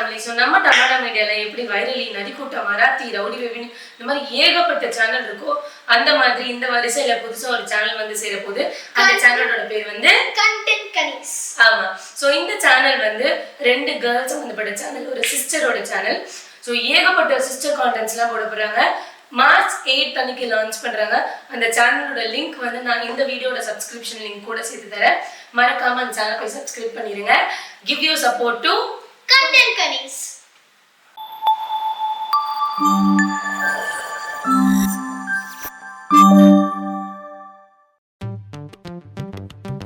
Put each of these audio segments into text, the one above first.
Family. So நம்ம டமாடா மீடியாவில் எப்படி வைரலி, நரிக்கூட்டம், மராத்தி, ரவுடி பேபின்னு இந்த மாதிரி ஏகப்பட்ட சேனல் இருக்கோ அந்த மாதிரி இந்த வரிசையில் புதுசாக ஒரு சேனல் வந்து சேர போகுது. அந்த சேனலோட பேர் வந்து கண்டென்ட் கனிஸ். ஆமா. ஸோ இந்த சேனல் வந்து 2 கேர்ள்ஸ் சம்மந்தப்பட்ட சேனல், ஒரு சிஸ்டரோட சேனல். ஸோ ஏகப்பட்ட சிஸ்டர் கான்டென்ட்ஸ்லாம் போட போகிறாங்க. மார்ச் 8 அன்னைக்கு லான்ச் பண்றாங்க. அந்த சேனலோட லிங்க் வந்து நான் இந்த வீடியோட சப்ஸ்கிரிப்ஷன் லிங்க் கூட சேர்த்து தரேன். மறக்காம அந்த சேனலை போய் சப்ஸ்கிரைப் பண்ணிருங்க. Give you support to content கனிஸ்.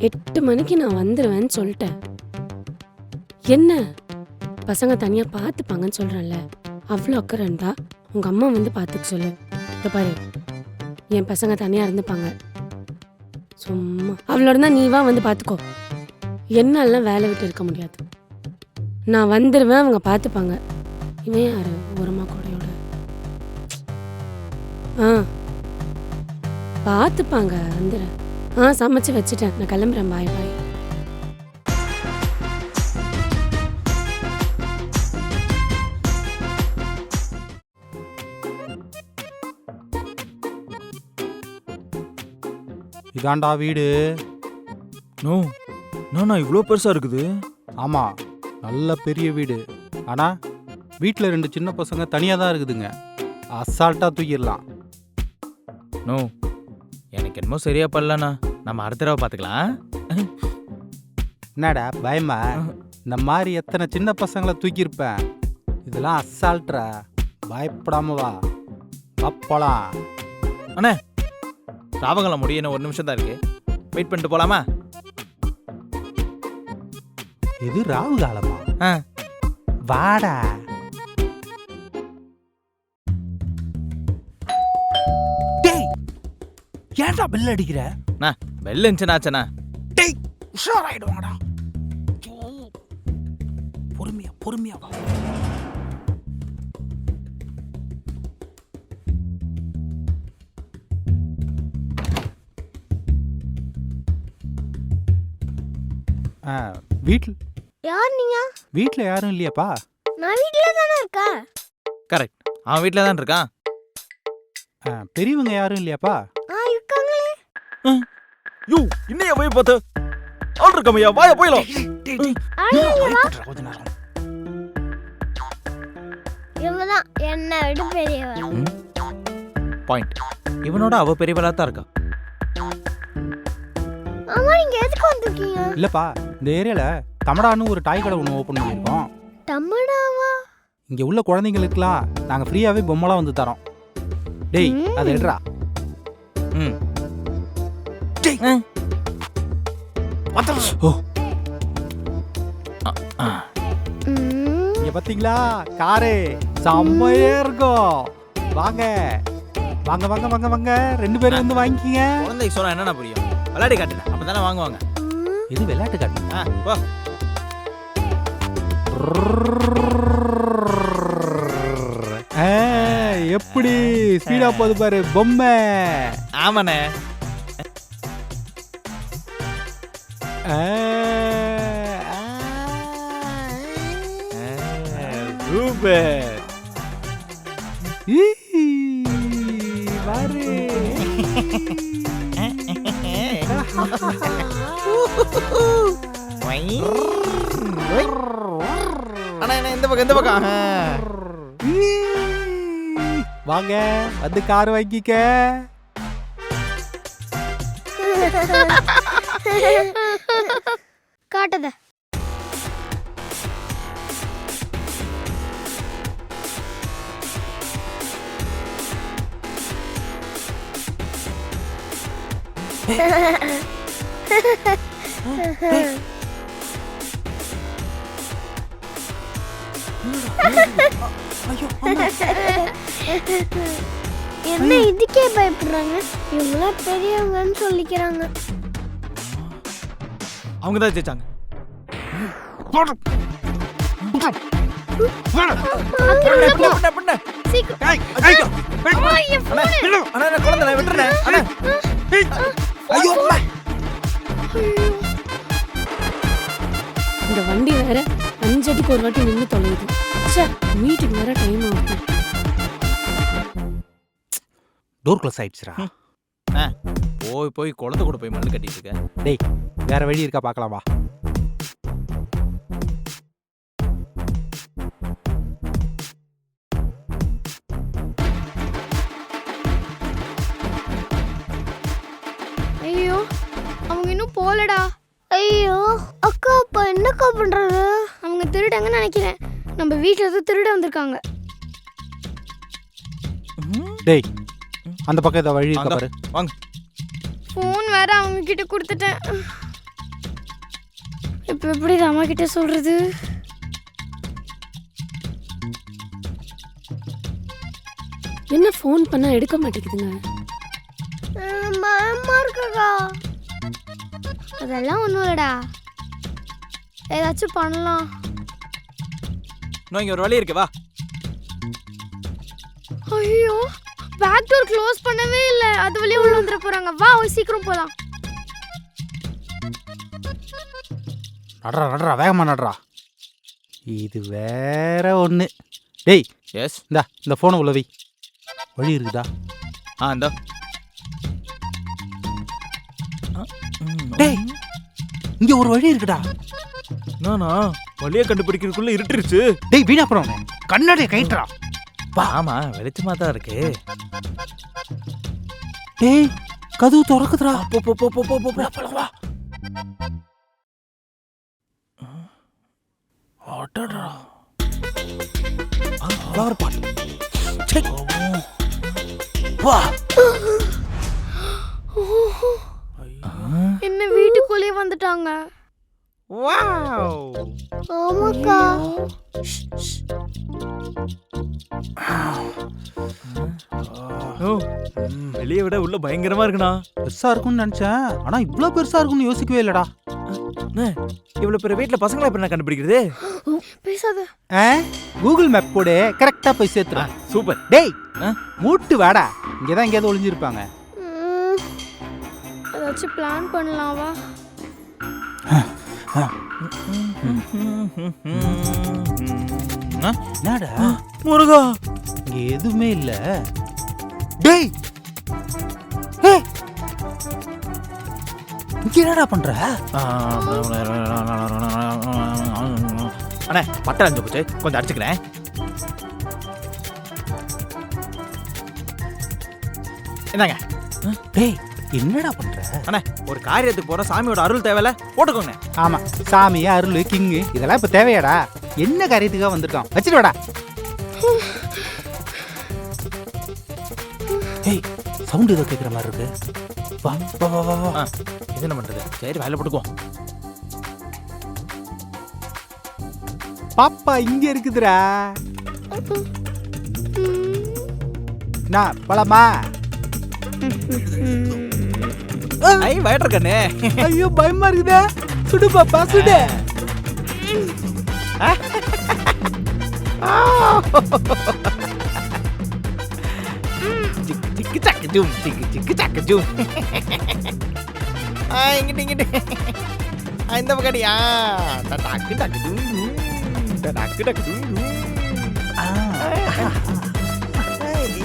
எட்டு மணிக்கு நான் வந்துருவேன்னு சொல்லிட்டேன். என்ன பசங்க தனியா பார்த்துப்பாங்கன்னு சொல்றேன்ல, அவ்வளோ அக்கறை இருந்தா உங்க அம்மா வந்து பார்த்துக்க சொல்லு. இப்போ பாரு, என் பசங்க தனியா இருந்துப்பாங்க. சும்மா அவளோட தான் நீ வா வந்து பார்த்துக்கோ. என்னாலாம் வேலை விட்டு இருக்க முடியாது. நான் வந்துடுவேன், அவங்க பார்த்துப்பாங்க. இவன் யாரு ஓரமா கூடையோட? பார்த்துப்பாங்க, வந்துடுறேன். சமைச்சு வச்சுட்டேன், நான் கிளம்புறேன். பாய் பாய். இதாண்டா வீடு. நானா இவ்வளோ பெருசா இருக்குது? ஆமா, நல்ல பெரிய வீடு. ஆனா வீட்டில் 2 சின்ன பசங்க தனியாக தான் இருக்குதுங்க. அசால்ட்டாக தூக்கிடலாம். எனக்கு என்னமோ சரியா பண்ணலண்ணா. நம்ம அடுத்த தடவை பார்த்துக்கலாம். என்னடா பயமா? இந்த மாதிரி எத்தனை சின்ன பசங்களை தூக்கியிருப்பேன். இதெல்லாம் அசால்ட்ரா. பயப்படாம வா, போலாம். அண்ணே, ராவகாலம் முடிய 1 நிமிஷம் தான் இருக்கு. வெயிட் பண்ணிட்டு போலாமா? இது ராவு காலமா? வாடா. டேய், ஏன்டா பெல் அடிக்கிற? பெல் இருந்துச்சுனாச்சண்ணா. டேய், உஷாராயிடுவாங்கடா. பொறுமையா பொறுமையா வா. வீட்டில் யார் நீங்க? வீட்டில் யாரும் இல்லையாப்பா? நான் வீட்ல தானே இருக்கேன். கரெக்ட், அவன் வீட்டில் தான் இருக்கான். பெரியவங்க யாரும் இல்லையாப்பா? இருக்காங்களே. யூ இன்னைய போய் பார்த்து ஆள் இருக்கமையா, வாயா போயிடலாம். கொஞ்ச நேரம். இவதான் என்ன விட பெரியவ. பாயிண்ட். இவனோட அவ பெரியவளா தான் இருக்கா. அம்மா, நீங்க எதுக்கு வந்திருக்கீங்க? இல்லப்பா, இந்த ஏரியால தமடான்னு ஒரு டாய் கடை ஒன்று ஓப்பன் பண்ணியிருக்கோம். தம்மடாவா? இங்க உள்ள குழந்தைங்களுக்குலாம் நாங்க ஃப்ரீயாவே பொம்மைலாம் வந்து தரோம். டேய், அதை எடுறா. இங்க பாத்தீங்களா, காரே செம்மையா இருக்கும். வாங்க வாங்க வாங்க வாங்க வாங்க, 2 பேரும் வந்து வாங்கிக்கிங்க. குழந்தைக்கு சொன்னா என்னன்னா புரியும்? விளையாடி காட்டுல அப்பதானே வாங்குவாங்க. இது விளையாட்டு காட்டு. போ. எப்படி ஸ்பீடா போகுது பாரு பொம்மை. ஆமாண்ணே. சூப்பர். பாரு. இந்த பக்கம் இந்த பக்கம். வாங்க வந்து கார் வாங்கிக்க. காட்டுத. என்ன இதுக்கே பயப்படுறாங்க? இவங்களா பெரியவங்கன்னு சொல்லிக்கிறாங்க. அவங்க தான் ஜெயிச்சாங்க. இந்த வண்டி வேற 5 அடிக்கு ஒரு வாட்டி நின்று தொலையுது. ச்சே, மீட்டிங் வேற டைம் ஆகுது. டோர் க்ளோஸ் ஆயிடுச்சுடா. போய் போய் குழந்தை கூட போய் மல்லு கட்டிட்டு இருக்க. டேய் வேற வழி இருக்கா பார்க்கலாம் வா. ஐயோ அவங்க இன்னும் போலடா. ஐயோ அக்கா அப்பா என்னக்கா பண்றது? அவங்க திருடங்கன்னு நினைக்கிறேன். நம்ம வீட்டுல இருந்து திருட வந்திருக்காங்க. டேய் அந்த பக்கம் ஏதோ வழி இருக்கா பாரு. வாங்க. ஃபோன் வேற அவங்க கிட்ட கொடுத்துட்டேன். இப்போ எப்படி அம்மா கிட்ட சொல்றது? என்ன ஃபோன் பண்ணா எடுக்க மாட்டேங்குதுங்க? பயமா இருக்குக்கா. அதெல்லாம் ஒன்றும் இல்லடா, ஏதாச்சும் பண்ணலாம். நான் இங்க ஒரு வழி இருக்கு, வா. ஐயோ பேக் டோர் க்ளோஸ் பண்ணவே இல்ல, அது வழியா உள்ள வந்துட போறாங்க. வா சீக்கிரம் போலாம். நடுறா வேகமா நடுறா. இது வேற ஒன்று. டேய் எஸ். இந்த ஃபோனை உள்ள வை. வழி இருக்குதா? இந்த டேய் இங்க ஒரு வழி இருக்குடா. நானா வழியை கண்டுபிடிக்கிறதுக்குள்ள இருட்டுருச்சு. டேய் வீணா போறவனே, கண்ணாடியை கைட்டுறா. ஆமா வெளிச்சமா தான் இருக்கு. டேய் கதவு திறக்குதுடா. போ போ போ போ போ போ வா. ஆட்டடா. Flower pot. செக். வா. என்ன வீட்டுக்குள்ளே வந்துட்டாங்க. வாவ். ஆமாக்கா. வெளியே விட உள்ள பயங்கரமா இருக்குண்ணா. பெருசா இருக்கும்னு நினைச்சேன், ஆனா இவ்வளவு பெருசா இருக்கும்னு யோசிக்கவே இல்லடா. இவ்வளவு பெரிய வீட்டுல பசங்களை எப்படி கண்டுபிடிக்கிறது? பேசாத. கூகுள் மேப் போடு, கரெக்டா போய் சேர்த்துறேன். சூப்பர். டேய் மூட்டு வாடா, இங்கதான் எங்கேயாவது ஒளிஞ்சிருப்பாங்க. ஏதாச்சும் பிளான் பண்ணலாம் வா. என்னடா முருகா, இங்க எதுவுமே இல்ல. டேய் இங்க என்னடா பண்ற? அண்ணே பட்டை அஞ்சு போச்சு, கொஞ்சம் அடிச்சுக்கிறேன். என்னங்க? டேய் என்னடா பண்ற? அண்ணே ஒரு காரியத்துக்கு போற, சாமியோட அருள் தேவையில்ல, போட்டுக்கோங்க. ஆமா சாமி அருள் கிங்கு இதெல்லாம் இப்ப தேவையாடா? என்ன காரியத்துக்காக வந்திருக்கான்? வச்சுட்டு வாடா. ஏய் சவுண்ட் ஏதோ கேட்குற மாதிரி இருக்கு. வா வா வா வா வா. இது என்ன பண்றது? சரி வேலை போட்டுக்குவோம். பாப்பா இங்க இருக்குதுடா. நான் பழமா? ஐ வயட்டர் கண்ணே. ஐயோ பயமா இருக்குதே. சுடு பாப்பா சுடு. சிக்கு சக்கு ஜூம், சிக்கு சக்கு ஜூம். இங்கிட்டு இங்கிட்டு இந்த பக்கடியா. டக்கு டக்கு ஜூம் டக்கு டக்கு ஜூம்.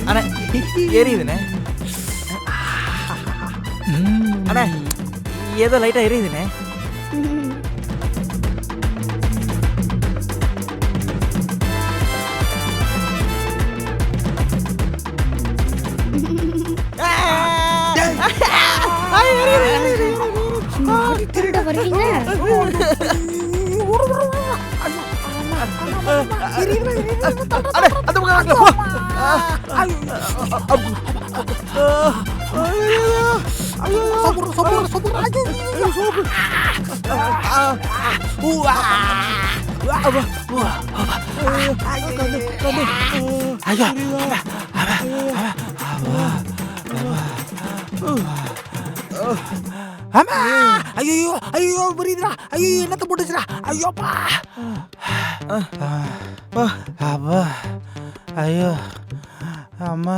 அண்ணே எரியுதுண்ணே. அண்ணே ஏதோ லைட்டா எரியுதுண்ணே. திருட வரீங்க. ஆமா ஐயோ ஐயோ புரியுதுடா. ஐயோ என்னத்த போட்டுச்சுடா. ஐயோப்பா அப்பா ஐயோ அம்மா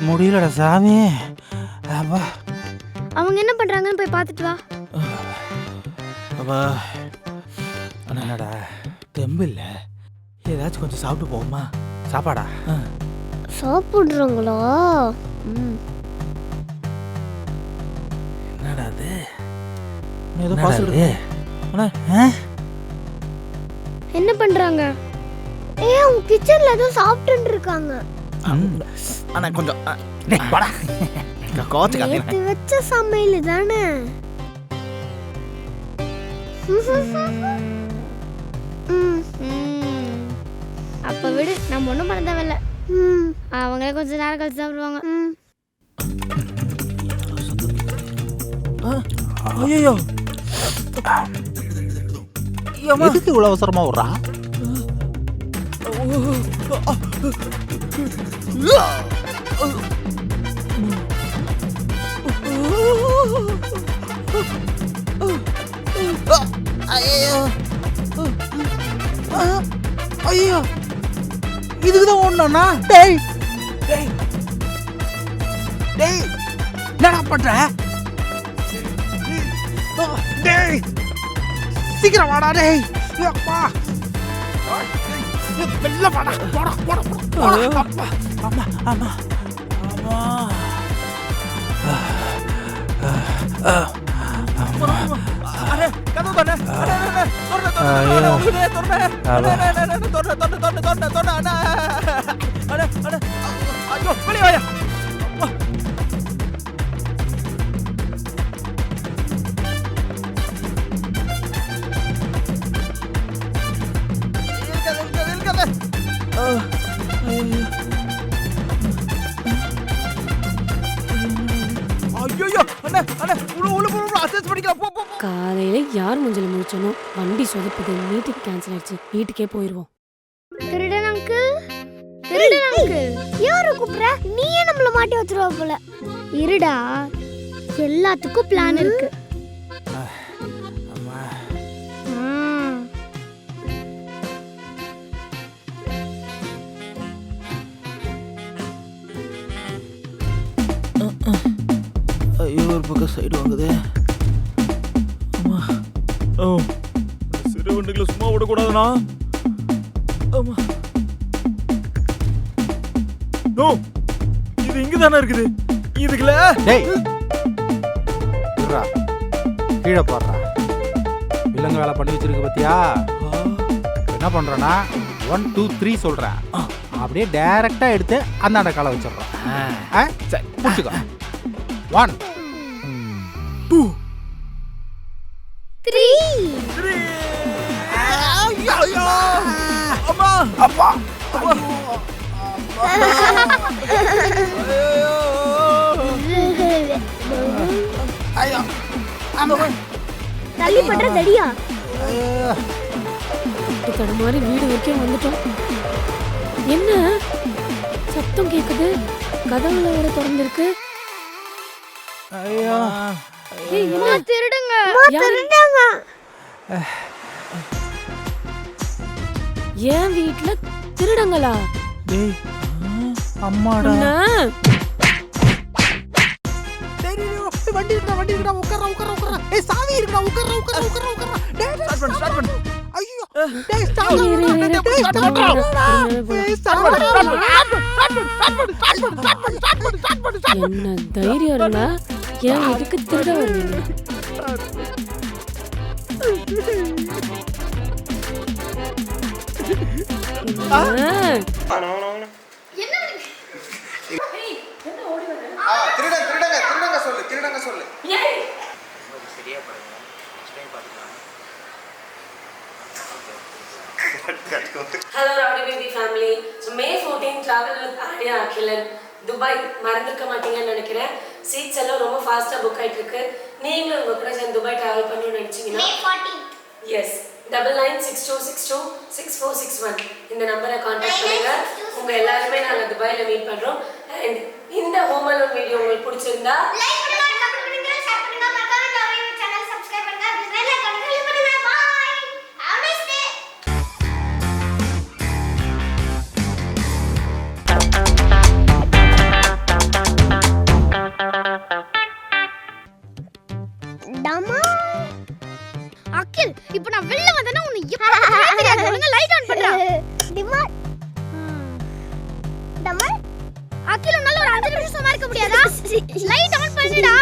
முடியலடா சாமி. அப்பா அவங்க என்ன பண்றாங்கன்னு போய் பார்த்துட்டு வா. அப்பா என்னடா தெம்பு இல்ல, ஏதாச்சும் கொஞ்சம் சாப்பிட்டு போகுமா? சாப்பாடா? சாப்பிடுறாங்களா? என்னடா அது? ஏதோ பாஸ்வேர்டு. என்ன பண்றாங்க? அவங்க கிச்சன்ல ஏதோ சாப்பிட்டு இருக்காங்க. ஆனா கொஞ்சம் வாடா. கோச்சுக்காதீங்க. நேத்து வச்ச சமையல் தானே. அப்ப விடு, நம்ம ஒண்ணும் பண்ண தேவையில்ல. அவங்களே கொஞ்சம் நேரம் கழிச்சு சாப்பிடுவாங்க. ஐயோ, எதுக்கு இவ்வளவு அவசரமா விடுறா? ஐயோ, இதுக்குதான் ஓடனா? டேய் டேய் டேய், என்னடா பண்ற? டேய் சீக்கிரம் வாடா டேய். அப்பா வெள்ள வாடா. போடா போடா போடா. அப்பா அம்மா அம்மா அம்மா. அரே கதவு தோட. அரே தோட. ஐயோ வெளிய வாயா. காலையில யார் மூஞ்சில முடிச்சனோ வண்டி சொதப்புது, மீட்டிங் கேன்சல் ஆயிடுச்சு, வீட்டுக்கே போயிருவோம். திருடன் அங்கிள், திருடன் அங்கிள், யாரை கூப்பிடுற? நீயே நம்மள மாட்டி வச்சிருவ போல. இருடா, எல்லாத்துக்கும் பிளான் இருக்கு. ஐயோ, ஒரு பக்கம் சைடு வாங்குதே. அம்மா, சிறு வண்டிகளை சும்மா விடக்கூடாதுண்ணா. ஆமா, நோ, இது இங்க தானே இருக்குது. இதுக்குல டேய் இருடா, கீழே போடுறா. விலங்கு வேலை பண்ணி வச்சிருக்கு பத்தியா? என்ன பண்றேன்னா 1 2 3 சொல்றேன், அப்படியே டைரக்டா எடுத்து அந்த காலை வச்சிடுறேன். சரி புடிச்சுக்கோ. 1 2 3 ஐயோ, அம்மா அப்பா ஐயோ தள்ளி பண்ற தடியா. தடுமாறி வீடு வரைக்கும் வந்துட்டோம். என்ன சத்தம் கேக்குது? கதவுல வேற திறந்திருக்கு. ஐயோ ஏய், என்ன? திருடுங்க, யாரு? திருடுங்க. என் வீட்ல திருடங்களா? டேய் அம்மாடா. என்ன? வண்டி இருக்குடா உட்கார. ஏய் சாவி இருக்குடா, உட்கார. டேய் ஸ்டார்ட் பண்ணு. ஐயோ டேய் ஸ்டாப். இரு, இரு, இரு. டேய் ஸ்டாப். பொறுமையாவே போலாம். என்ன தைரியம் இருந்தா ஏன் எதுக்கு திருட வருவீங்க? திருடங்க சொல்லு. Hello Rowdy Baby family. So May 14 travel with Arya Akhilan. Dubai மறந்துக்க மாட்டீங்கன்னு நினைக்கிறேன். சீட்ஸ் எல்லாம் ரொம்ப ஃபாஸ்டா புக் ஆயிட்டு இருக்கு. நீங்களும் உங்க கூட சேர்ந்து துபாய் டிராவல் பண்ணணும்னு நினைச்சீங்கன்னா May 14. எஸ் 9962626461 இந்த நம்பரை காண்டாக்ட் பண்ணுங்க. உங்க எல்லாருமே நாங்க துபாயில மீட் பண்றோம். அண்ட் இந்த ஹோம் அலோன் வீடியோ உங்களுக்கு பிடிச்சிருந்தா லைக் பண்ணுங்க, கமெண்ட் பண்ணுங்க, ஷேர் பண்ணுங்க, மறக்காம Rowdy சேனல் சப்ஸ்கிரைப் பண்ணுங்க. பெல் ஐகானை கிளிக் பண்ணுங்க. பை. Have nice day. டமா அகில், இப்போ நான் வெளில வந்தேன்னா உன்னை எப்படி தெரியாது. ஒழுங்கா அகில் உன்னால ஒரு 5 நிமிஷம் சும்மா இருக்க முடியாதா? லைட் ஆன் பண்ணுடா.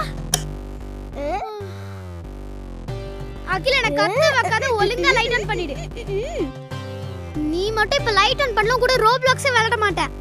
அகில் எனக்கு கத்த வைக்காத, ஒழுங்கா லைட் ஆன் பண்ணிடு. நீ மட்டும் இப்ப லைட் ஆன் பண்ணலாம் கூட ரோப்ளாக்ஸே விளையாட மாட்டேன்.